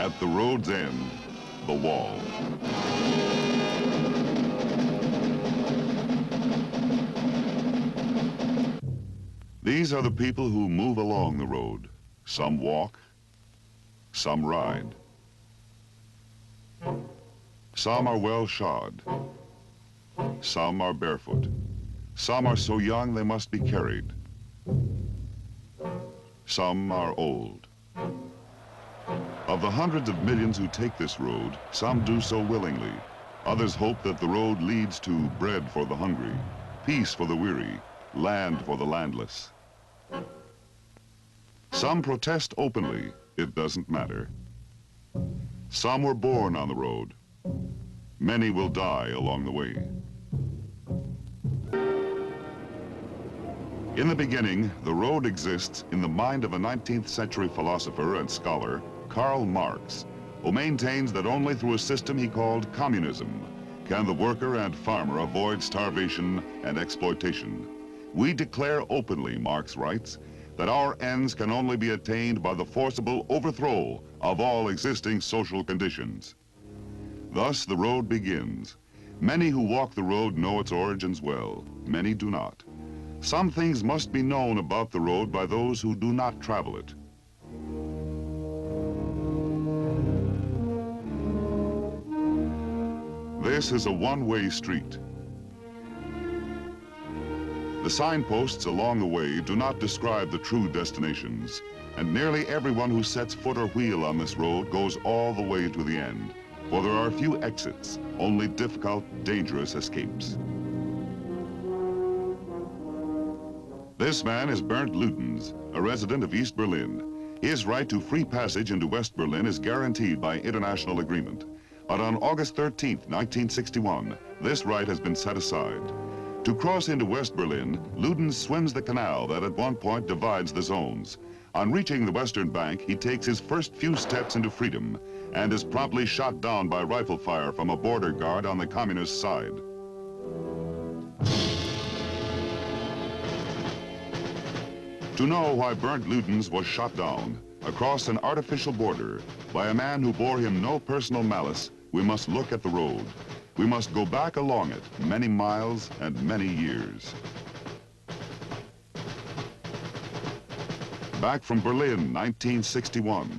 At the road's end, the wall. These are the people who move along the road. Some walk, some ride. Some are well shod. Some are barefoot. Some are so young they must be carried. Some are old. Of the hundreds of millions who take this road, some do so willingly. Others hope that the road leads to bread for the hungry, peace for the weary, land for the landless. Some protest openly. It doesn't matter. Some were born on the road. Many will die along the way. In the beginning, the road exists in the mind of a 19th century philosopher and scholar, Karl Marx, who maintains that only through a system he called communism can the worker and farmer avoid starvation and exploitation. We declare openly, Marx writes, that our ends can only be attained by the forcible overthrow of all existing social conditions. Thus the road begins. Many who walk the road know its origins well. Many do not. Some things must be known about the road by those who do not travel it. This is a one-way street. The signposts along the way do not describe the true destinations, and nearly everyone who sets foot or wheel on this road goes all the way to the end, for there are few exits, only difficult, dangerous escapes. This man is Bernd Ludens, a resident of East Berlin. His right to free passage into West Berlin is guaranteed by international agreement. But on August 13, 1961, this right has been set aside. To cross into West Berlin, Ludens swims the canal that at one point divides the zones. On reaching the western bank, he takes his first few steps into freedom and is promptly shot down by rifle fire from a border guard on the communist side. To know why Bernd Ludens was shot down across an artificial border by a man who bore him no personal malice, we must look at the road. We must go back along it many miles and many years. Back from Berlin, 1961.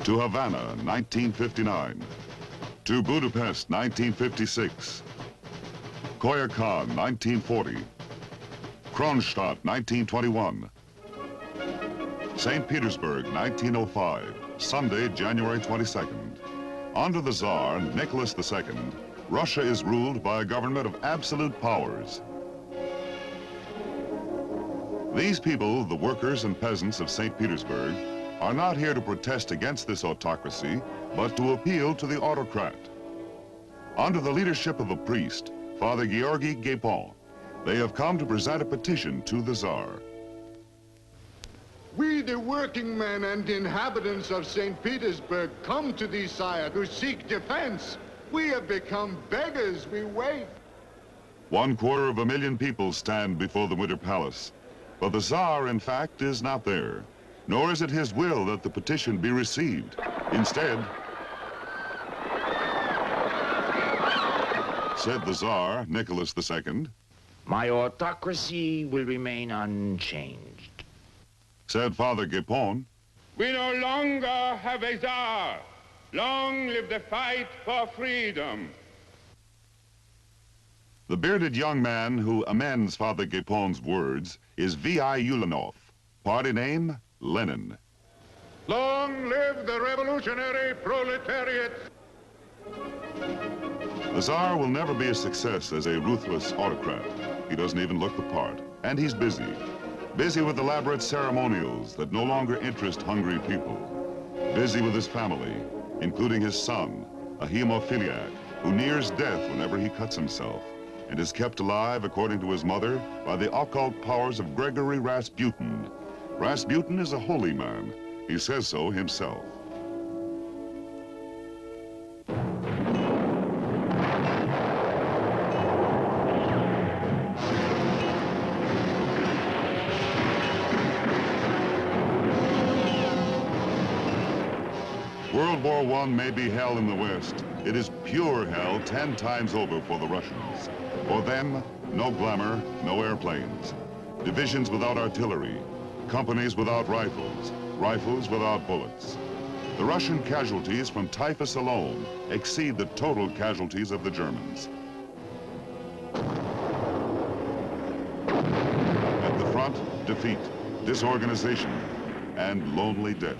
To Havana, 1959. To Budapest, 1956. Koyakán, 1940. Kronstadt, 1921. St. Petersburg, 1905. Sunday, January 22nd. Under the Tsar, Nicholas II, Russia is ruled by a government of absolute powers. These people, the workers and peasants of St. Petersburg, are not here to protest against this autocracy, but to appeal to the autocrat. Under the leadership of a priest, Father Georgy Gapon, they have come to present a petition to the Tsar. We, the working men and inhabitants of St. Petersburg, come to thee, sire, to seek defense. We have become beggars, we wait. 250,000 people stand before the Winter Palace, but the Tsar, in fact, is not there. Nor is it his will that the petition be received. Instead, said the Tsar, Nicholas II, my autocracy will remain unchanged. Said Father Gapon, we no longer have a Tsar. Long live the fight for freedom. The bearded young man who amends Father Gapon's words is V.I. Ulanov. Party name, Lenin. Long live the revolutionary proletariat. The Tsar will never be a success as a ruthless autocrat. He doesn't even look the part, and he's busy. Busy with elaborate ceremonials that no longer interest hungry people. Busy with his family, including his son, a hemophiliac, who nears death whenever he cuts himself, and is kept alive, according to his mother, by the occult powers of Gregory Rasputin. Rasputin is a holy man. He says so himself. World War I may be hell in the West. It is pure hell 10 times over for the Russians. For them, no glamour, no airplanes. Divisions without artillery, companies without rifles, rifles without bullets. The Russian casualties from typhus alone exceed the total casualties of the Germans. At the front, defeat, disorganization, and lonely death.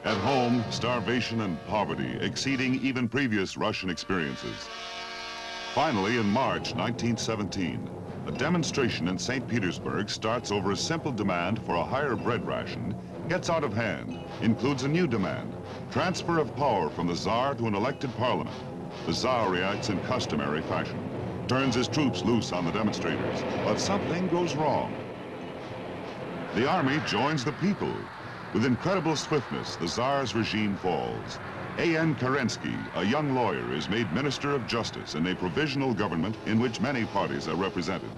At home, starvation and poverty exceeding even previous Russian experiences. Finally, in March 1917, a demonstration in St. Petersburg starts over a simple demand for a higher bread ration, gets out of hand, includes a new demand, transfer of power from the Tsar to an elected parliament. The Tsar reacts in customary fashion, turns his troops loose on the demonstrators, but something goes wrong. The army joins the people. With incredible swiftness, the Tsar's regime falls. A.N. Kerensky, a young lawyer, is made Minister of Justice in a provisional government in which many parties are represented.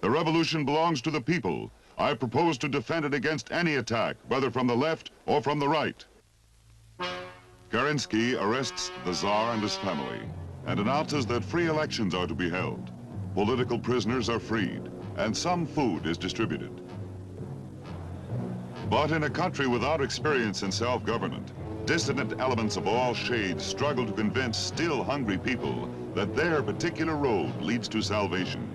The revolution belongs to the people. I propose to defend it against any attack, whether from the left or from the right. Kerensky arrests the Tsar and his family and announces that free elections are to be held. Political prisoners are freed, and some food is distributed. But in a country without experience in self-government, dissident elements of all shades struggle to convince still hungry people that their particular road leads to salvation.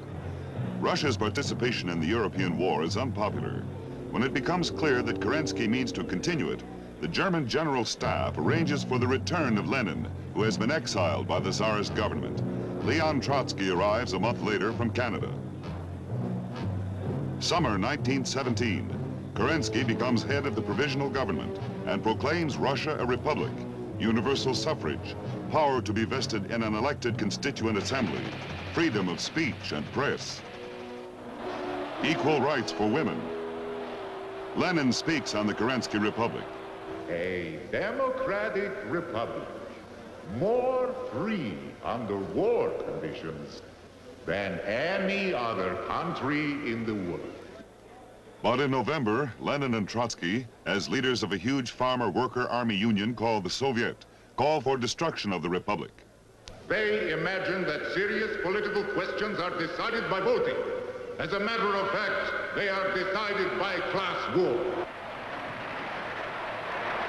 Russia's participation in the European war is unpopular. When it becomes clear that Kerensky means to continue it, the German General Staff arranges for the return of Lenin, who has been exiled by the Tsarist government. Leon Trotsky arrives a month later from Canada. Summer 1917. Kerensky becomes head of the provisional government and proclaims Russia a republic, universal suffrage, power to be vested in an elected constituent assembly, freedom of speech and press, equal rights for women. Lenin speaks on the Kerensky Republic. A democratic republic, more free under war conditions than any other country in the world. But in November, Lenin and Trotsky, as leaders of a huge farmer-worker-army union called the Soviet, call for destruction of the republic. They imagine that serious political questions are decided by voting. As a matter of fact, they are decided by class war.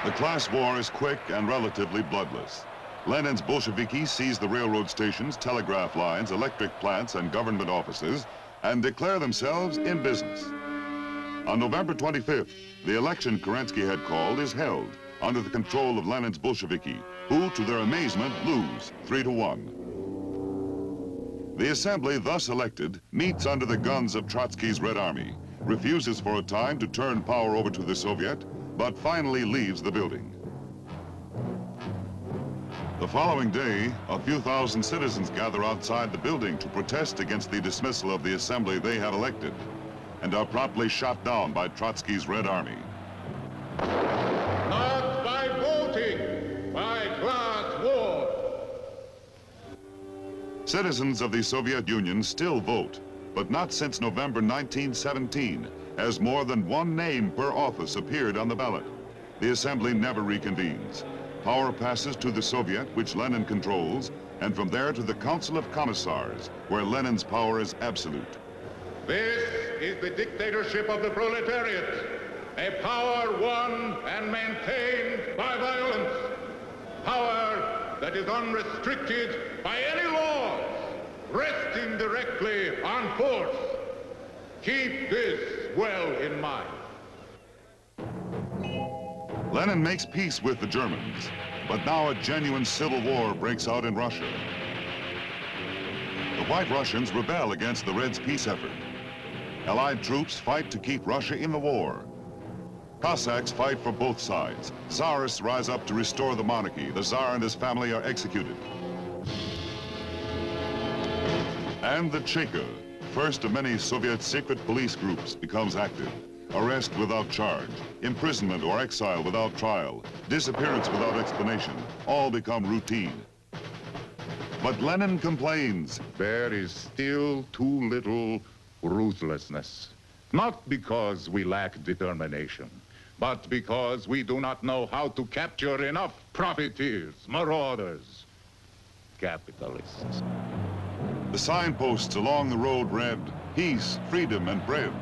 The class war is quick and relatively bloodless. Lenin's Bolsheviki seize the railroad stations, telegraph lines, electric plants, and government offices, and declare themselves in business. On November 25th, the election Kerensky had called is held under the control of Lenin's Bolsheviki, who, to their amazement, lose 3-1. The assembly, thus elected, meets under the guns of Trotsky's Red Army, refuses for a time to turn power over to the Soviet, but finally leaves the building. The following day, a few thousand citizens gather outside the building to protest against the dismissal of the assembly they had elected, and are promptly shot down by Trotsky's Red Army. Not by voting, by class war. Citizens of the Soviet Union still vote, but not since November 1917, as more than one name per office appeared on the ballot. The assembly never reconvenes. Power passes to the Soviet, which Lenin controls, and from there to the Council of Commissars, where Lenin's power is absolute. This is the dictatorship of the proletariat, a power won and maintained by violence, power that is unrestricted by any laws, resting directly on force. Keep this well in mind. Lenin makes peace with the Germans, but now a genuine civil war breaks out in Russia. The White Russians rebel against the Reds' peace effort. Allied troops fight to keep Russia in the war. Cossacks fight for both sides. Tsarists rise up to restore the monarchy. The Tsar and his family are executed. And the Cheka, first of many Soviet secret police groups, becomes active. Arrest without charge, imprisonment or exile without trial, disappearance without explanation, all become routine. But Lenin complains. There is still too little ruthlessness. Not because we lack determination, but because we do not know how to capture enough profiteers, marauders, capitalists. The signposts along the road read, "Peace, freedom, and bread."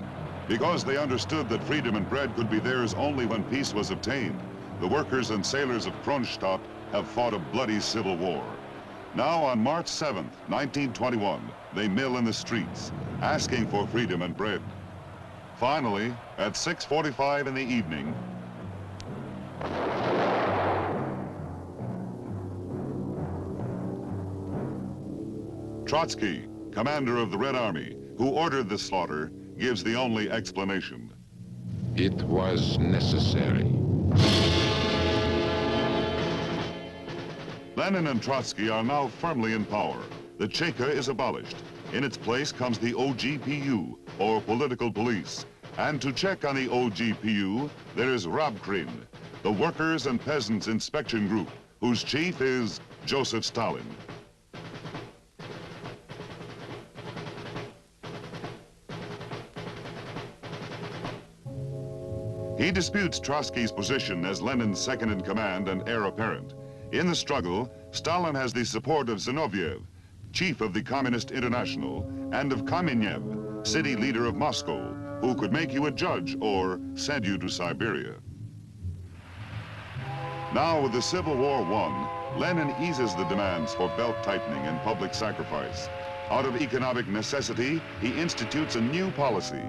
Because they understood that freedom and bread could be theirs only when peace was obtained, the workers and sailors of Kronstadt have fought a bloody civil war. Now, on March 7th, 1921, they mill in the streets, asking for freedom and bread. Finally, at 6:45 in the evening, Trotsky, commander of the Red Army, who ordered the slaughter, gives the only explanation. It was necessary. Lenin and Trotsky are now firmly in power. The Cheka is abolished. In its place comes the OGPU, or political police. And to check on the OGPU, there is Rabkrin, the Workers' and Peasants' Inspection Group, whose chief is Joseph Stalin. He disputes Trotsky's position as Lenin's second-in-command and heir apparent. In the struggle, Stalin has the support of Zinoviev, chief of the Communist International, and of Kamenev, city leader of Moscow, who could make you a judge or send you to Siberia. Now, with the Civil War won, Lenin eases the demands for belt-tightening and public sacrifice. Out of economic necessity, he institutes a new policy.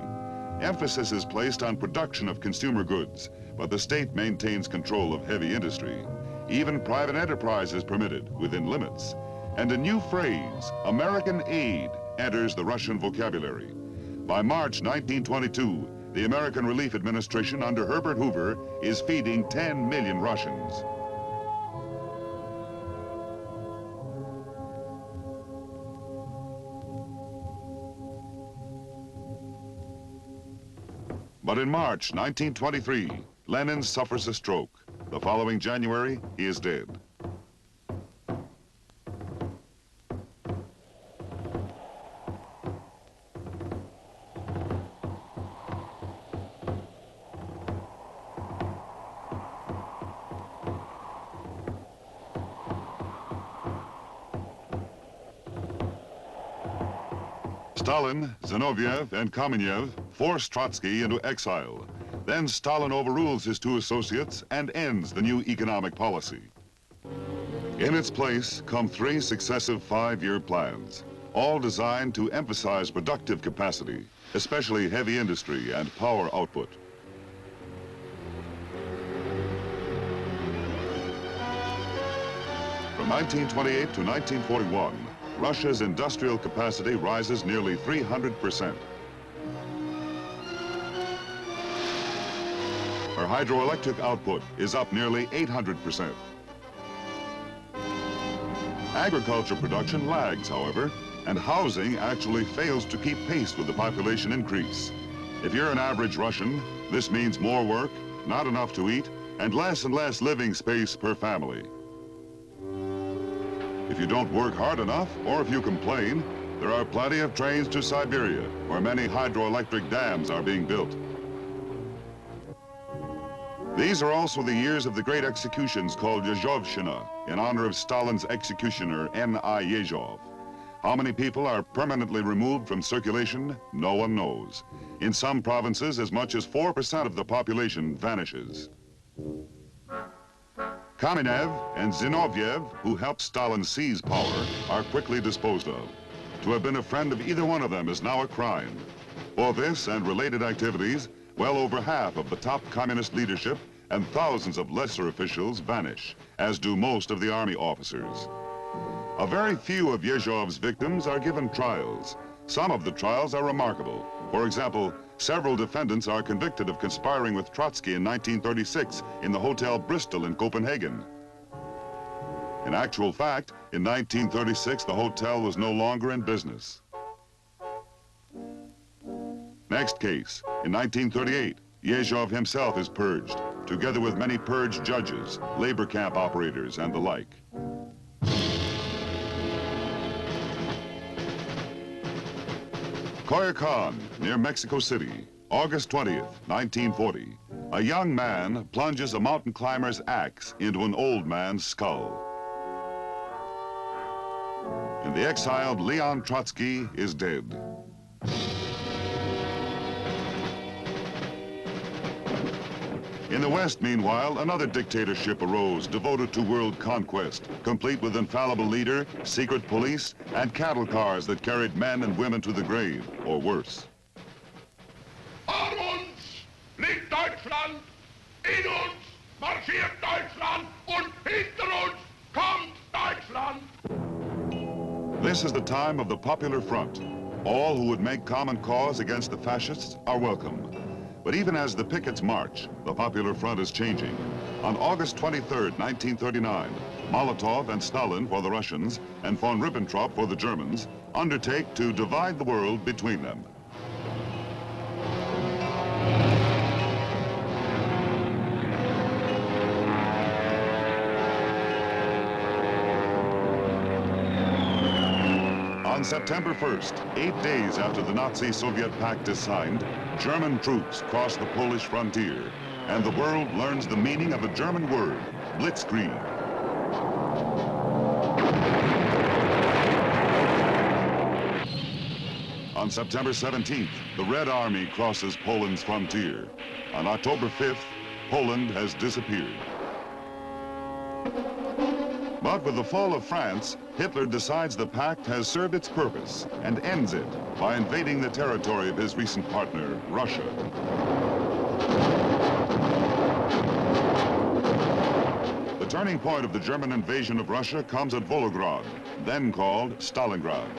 Emphasis is placed on production of consumer goods, but the state maintains control of heavy industry. Even private enterprise is permitted within limits. And a new phrase, American aid, enters the Russian vocabulary. By March 1922, the American Relief Administration under Herbert Hoover is feeding 10 million Russians. But in March 1923, Lenin suffers a stroke. The following January, he is dead. Stalin, Zinoviev, and Kamenev force Trotsky into exile. Then Stalin overrules his two associates and ends the new economic policy. In its place come three successive five-year plans, all designed to emphasize productive capacity, especially heavy industry and power output. From 1928 to 1941, Russia's industrial capacity rises nearly 300%. Her hydroelectric output is up nearly 800%. Agriculture production lags, however, and housing actually fails to keep pace with the population increase. If you're an average Russian, this means more work, not enough to eat, and less living space per family. If you don't work hard enough, or if you complain, there are plenty of trains to Siberia, where many hydroelectric dams are being built. These are also the years of the great executions called Yezhovshchina, in honor of Stalin's executioner, N.I. Yezhov. How many people are permanently removed from circulation, no one knows. In some provinces, as much as 4% of the population vanishes. Kamenev and Zinoviev, who helped Stalin seize power, are quickly disposed of. To have been a friend of either one of them is now a crime. For this and related activities, well over half of the top communist leadership and thousands of lesser officials vanish, as do most of the army officers. A very few of Yezhov's victims are given trials. Some of the trials are remarkable. For example, several defendants are convicted of conspiring with Trotsky in 1936 in the Hotel Bristol in Copenhagen. In actual fact, in 1936, the hotel was no longer in business. Next case, in 1938, Yezhov himself is purged, together with many purged judges, labor camp operators, and the like. Koyakhan, near Mexico City, August 20th, 1940, a young man plunges a mountain climber's axe into an old man's skull. And the exiled Leon Trotsky is dead. In the West, meanwhile, another dictatorship arose devoted to world conquest, complete with infallible leader, secret police, and cattle cars that carried men and women to the grave, or worse. Vor uns liegt Deutschland, in uns marschiert Deutschland und hinter uns kommt Deutschland. This is the time of the Popular Front. All who would make common cause against the fascists are welcome. But even as the pickets march, the Popular Front is changing. On August 23rd, 1939, Molotov and Stalin for the Russians and von Ribbentrop for the Germans undertake to divide the world between them. On September 1st, 8 days after the Nazi-Soviet pact is signed, German troops cross the Polish frontier, and the world learns the meaning of a German word, blitzkrieg. On September 17th, the Red Army crosses Poland's frontier. On October 5th, Poland has disappeared. But with the fall of France, Hitler decides the pact has served its purpose and ends it by invading the territory of his recent partner, Russia. The turning point of the German invasion of Russia comes at Volgograd, then called Stalingrad.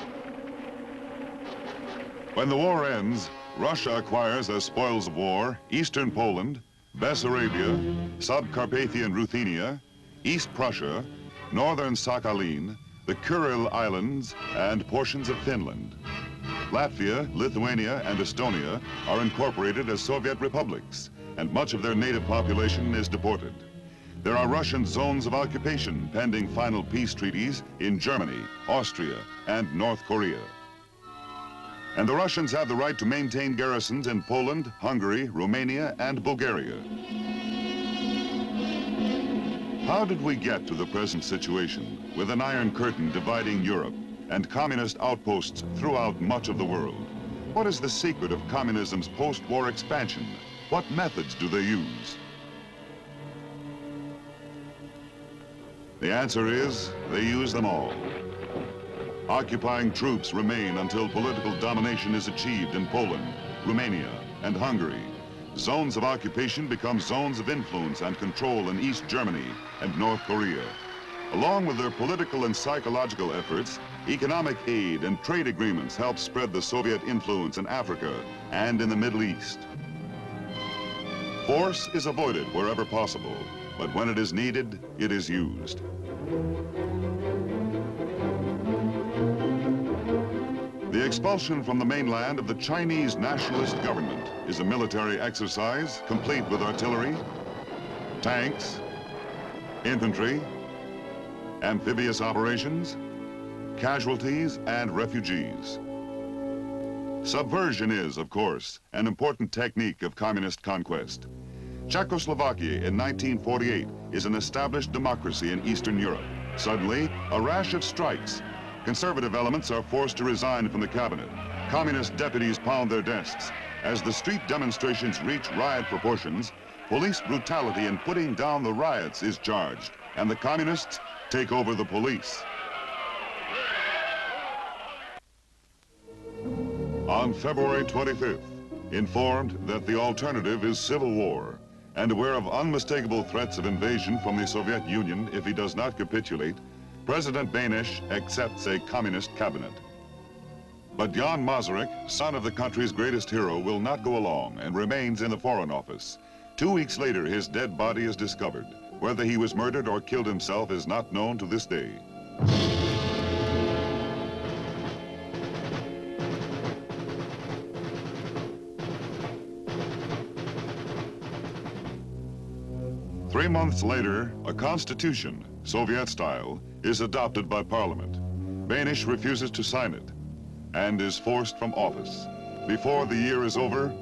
When the war ends, Russia acquires as spoils of war eastern Poland, Bessarabia, Subcarpathian Ruthenia, East Prussia, northern Sakhalin, the Kuril Islands, and portions of Finland. Latvia, Lithuania, and Estonia are incorporated as Soviet republics, and much of their native population is deported. There are Russian zones of occupation pending final peace treaties in Germany, Austria, and North Korea. And the Russians have the right to maintain garrisons in Poland, Hungary, Romania, and Bulgaria. How did we get to the present situation, with an Iron Curtain dividing Europe and communist outposts throughout much of the world? What is the secret of communism's post-war expansion? What methods do they use? The answer is, they use them all. Occupying troops remain until political domination is achieved in Poland, Romania, and Hungary. Zones of occupation become zones of influence and control in East Germany and North Korea. Along with their political and psychological efforts, economic aid and trade agreements help spread the Soviet influence in Africa and in the Middle East. Force is avoided wherever possible, but when it is needed, it is used. The expulsion from the mainland of the Chinese nationalist government is a military exercise complete with artillery, tanks, infantry, amphibious operations, casualties, and refugees. Subversion is, of course, an important technique of communist conquest. Czechoslovakia in 1948 is an established democracy in Eastern Europe. Suddenly, a rash of strikes. Conservative elements are forced to resign from the cabinet. Communist deputies pound their desks. As the street demonstrations reach riot proportions, police brutality in putting down the riots is charged, and the communists take over the police. On February 25th, informed that the alternative is civil war, and aware of unmistakable threats of invasion from the Soviet Union if he does not capitulate, President Benish accepts a communist cabinet. But Jan Masaryk, son of the country's greatest hero, will not go along and remains in the Foreign Office. 2 weeks later, his dead body is discovered. Whether he was murdered or killed himself is not known to this day. Three months later, a constitution, Soviet style, is adopted by Parliament. Benish refuses to sign it and is forced from office. Before the year is over,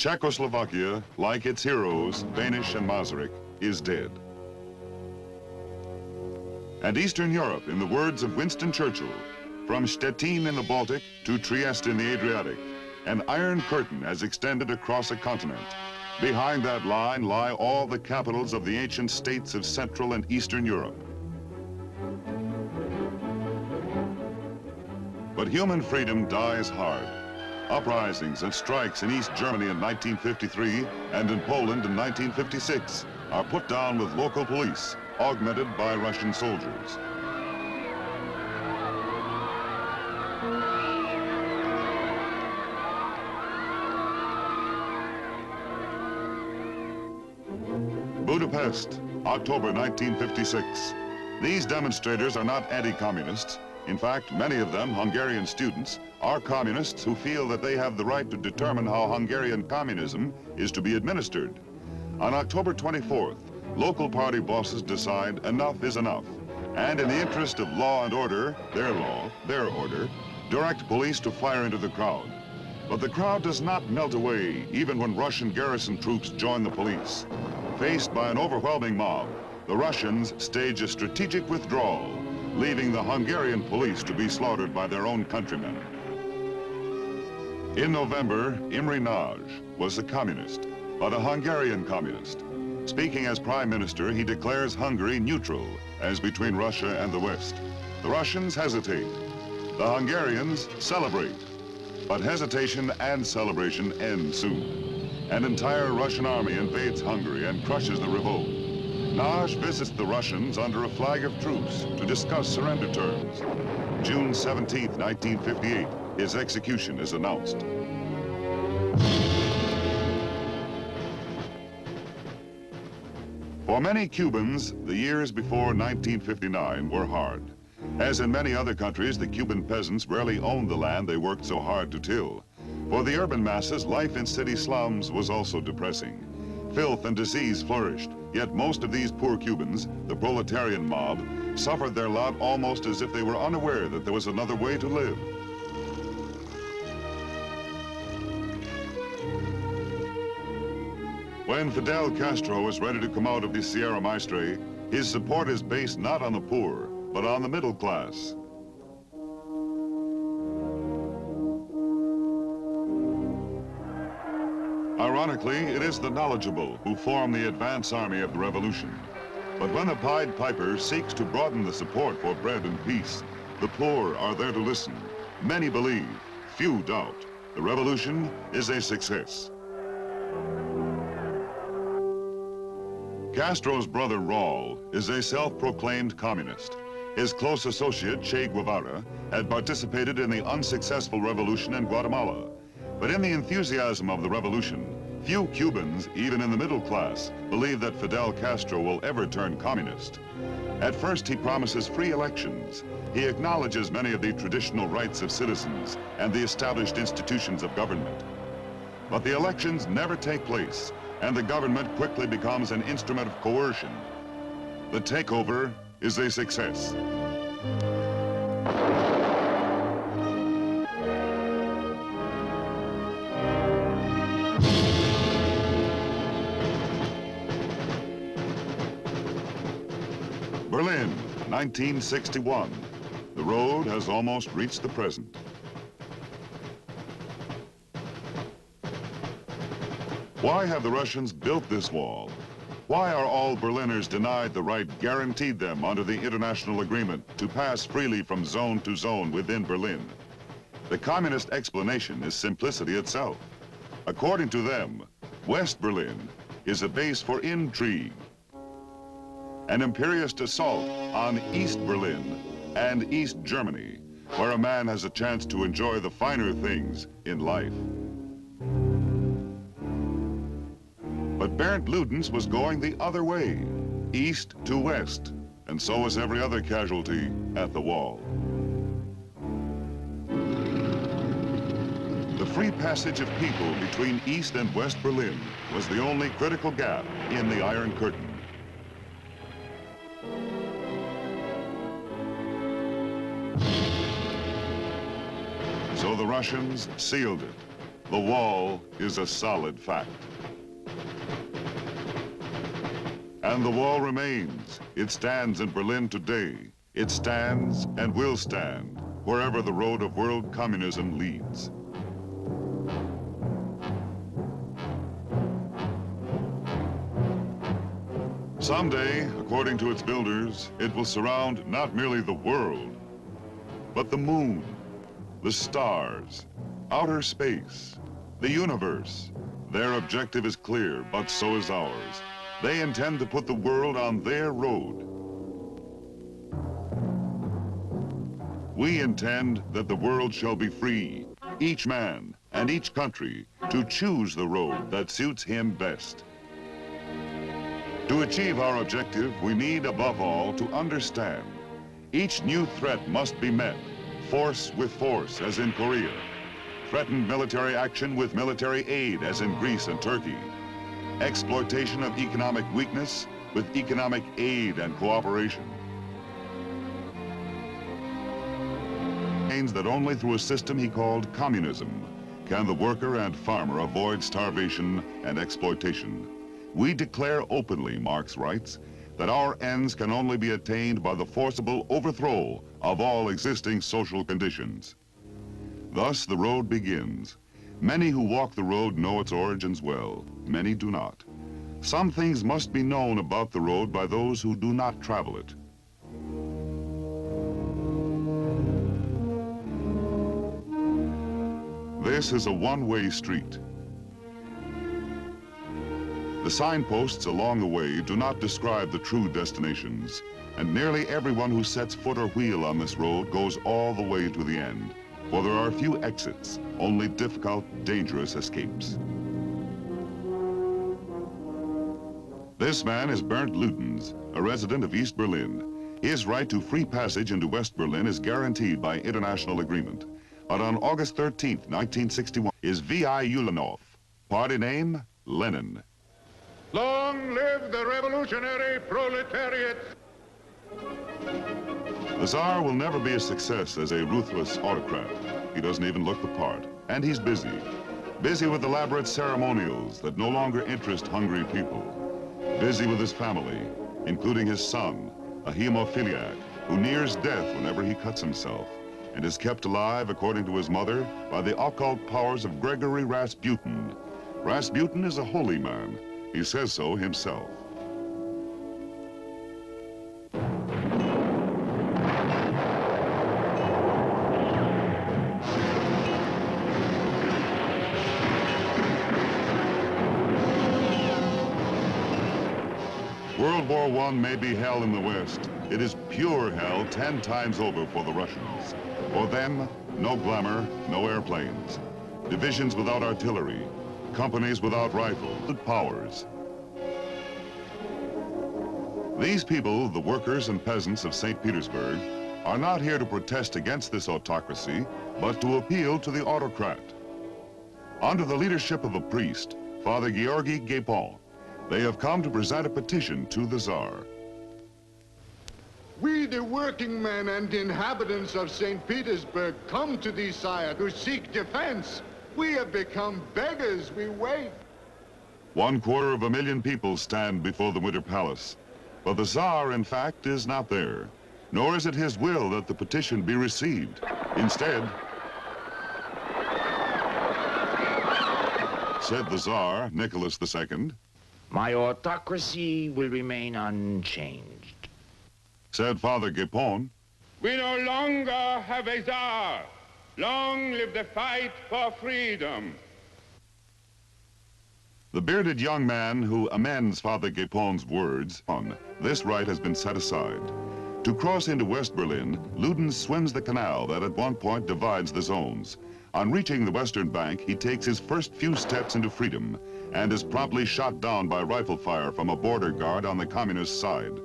Czechoslovakia, like its heroes, Benish and Masaryk, is dead. And Eastern Europe, in the words of Winston Churchill, from Stettin in the Baltic to Trieste in the Adriatic, an iron curtain has extended across a continent. Behind that line lie all the capitals of the ancient states of Central and Eastern Europe. But human freedom dies hard. Uprisings and strikes in East Germany in 1953 and in Poland in 1956 are put down with local police, augmented by Russian soldiers. Budapest, October 1956. These demonstrators are not anti-communists. In fact, many of them, Hungarian students, are communists who feel that they have the right to determine how Hungarian communism is to be administered. On October 24th, local party bosses decide enough is enough, and in the interest of law and order, their order, direct police to fire into the crowd. But the crowd does not melt away, even when Russian garrison troops join the police. Faced by an overwhelming mob, the Russians stage a strategic withdrawal, leaving the Hungarian police to be slaughtered by their own countrymen. In November, Imre Nagy was a communist, but a Hungarian communist. Speaking as prime minister, he declares Hungary neutral, as between Russia and the West. The Russians hesitate. The Hungarians celebrate. But hesitation and celebration end soon. An entire Russian army invades Hungary and crushes the revolt. Nagy visits the Russians under a flag of truce to discuss surrender terms. June 17, 1958, his execution is announced. For many Cubans, the years before 1959 were hard. As in many other countries, the Cuban peasants rarely owned the land they worked so hard to till. For the urban masses, life in city slums was also depressing. Filth and disease flourished, yet most of these poor Cubans, the proletarian mob, suffered their lot almost as if they were unaware that there was another way to live. When Fidel Castro is ready to come out of the Sierra Maestre, his support is based not on the poor, but on the middle class. Ironically, it is the knowledgeable who form the advance army of the revolution. But when the Pied Piper seeks to broaden the support for bread and peace, the poor are there to listen. Many believe, few doubt, the revolution is a success. Castro's brother Raul is a self-proclaimed communist. His close associate, Che Guevara, had participated in the unsuccessful revolution in Guatemala. But in the enthusiasm of the revolution, few Cubans, even in the middle class, believe that Fidel Castro will ever turn communist. At first, he promises free elections. He acknowledges many of the traditional rights of citizens and the established institutions of government. But the elections never take place, and the government quickly becomes an instrument of coercion. The takeover is a success. Berlin, 1961. The road has almost reached the present. Why have the Russians built this wall? Why are all Berliners denied the right guaranteed them under the international agreement to pass freely from zone to zone within Berlin? The communist explanation is simplicity itself. According to them, West Berlin is a base for intrigue, an imperious assault on East Berlin and East Germany, where a man has a chance to enjoy the finer things in life. But Bernd Ludens was going the other way, east to west, and so was every other casualty at the wall. The free passage of people between East and West Berlin was the only critical gap in the Iron Curtain. So the Russians sealed it. The wall is a solid fact. And the wall remains. It stands in Berlin today. It stands and will stand wherever the road of world communism leads. Someday, according to its builders, it will surround not merely the world, but the moon, the stars, outer space, the universe. Their objective is clear, but so is ours. They intend to put the world on their road. We intend that the world shall be free, each man and each country, to choose the road that suits him best. To achieve our objective, we need, above all, to understand each new threat must be met, force with force, as in Korea, threatened military action with military aid, as in Greece and Turkey, exploitation of economic weakness with economic aid and cooperation. Means that only through a system he called communism can the worker and farmer avoid starvation and exploitation. We declare openly, Marx writes, that our ends can only be attained by the forcible overthrow of all existing social conditions. Thus the road begins. Many who walk the road know its origins well. Many do not. Some things must be known about the road by those who do not travel it. This is a one-way street. The signposts along the way do not describe the true destinations, and nearly everyone who sets foot or wheel on this road goes all the way to the end, for there are few exits, only difficult, dangerous escapes. This man is Bernd Ludens, a resident of East Berlin. His right to free passage into West Berlin is guaranteed by international agreement. But on August 13th, 1961, is V.I. Ulanov. Party name, Lenin. Long live the revolutionary proletariat! The Tsar will never be a success as a ruthless autocrat. He doesn't even look the part. And he's busy. Busy with elaborate ceremonials that no longer interest hungry people. Busy with his family, including his son, a hemophiliac, who nears death whenever he cuts himself, and is kept alive, according to his mother, by the occult powers of Gregory Rasputin. Rasputin is a holy man. He says so himself. World War I may be hell in the West. It is pure hell 10 times over for the Russians. For them, no glamour, no airplanes. Divisions without artillery. Companies without rifles, powers. These people, the workers and peasants of St. Petersburg, are not here to protest against this autocracy, but to appeal to the autocrat. Under the leadership of a priest, Father Georgy Gapon, they have come to present a petition to the Tsar. We, the working men and inhabitants of St. Petersburg, come to thee, sire, to seek defense. We have become beggars, we wait. 250,000 people stand before the Winter Palace. But the Tsar, in fact, is not there. Nor is it his will that the petition be received. Instead, said the Tsar, Nicholas II, my autocracy will remain unchanged. Said Father Gapon, we no longer have a Tsar. Long live the fight for freedom. The bearded young man who amends Father Gapon's words, this right has been set aside. To cross into West Berlin, Ludens swims the canal that at one point divides the zones. On reaching the western bank, he takes his first few steps into freedom and is promptly shot down by rifle fire from a border guard on the communist side.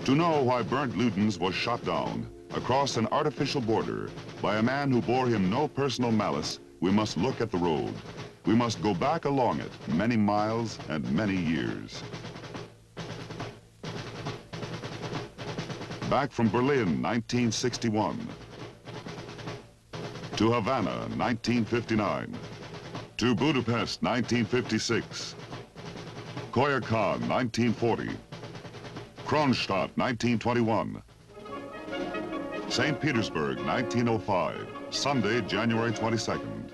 To know why Bernd Ludens was shot down across an artificial border by a man who bore him no personal malice, we must look at the road. We must go back along it many miles and many years. Back from Berlin, 1961. To Havana, 1959. To Budapest, 1956. Koyakán, 1940. Kronstadt, 1921. St. Petersburg, 1905. Sunday, January 22nd.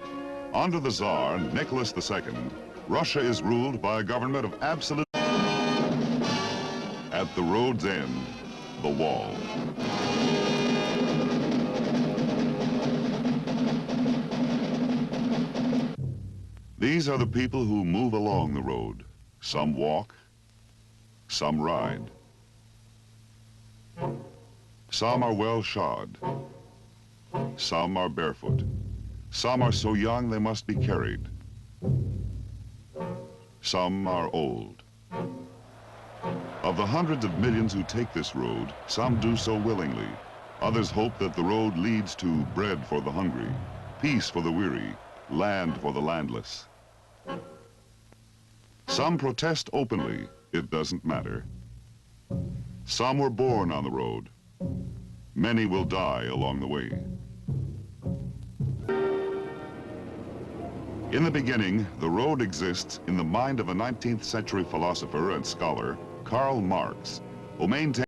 Under the Tsar, Nicholas II, Russia is ruled by a government of absolute... At the road's end, the wall. These are the people who move along the road. Some walk, some ride. Some are well shod. Some are barefoot. Some are so young they must be carried. Some are old. Of the hundreds of millions who take this road, some do so willingly. Others hope that the road leads to bread for the hungry, peace for the weary, land for the landless. Some protest openly. It doesn't matter. Some were born on the road. Many will die along the way. In the beginning, the road exists in the mind of a 19th century philosopher and scholar, Karl Marx, who maintained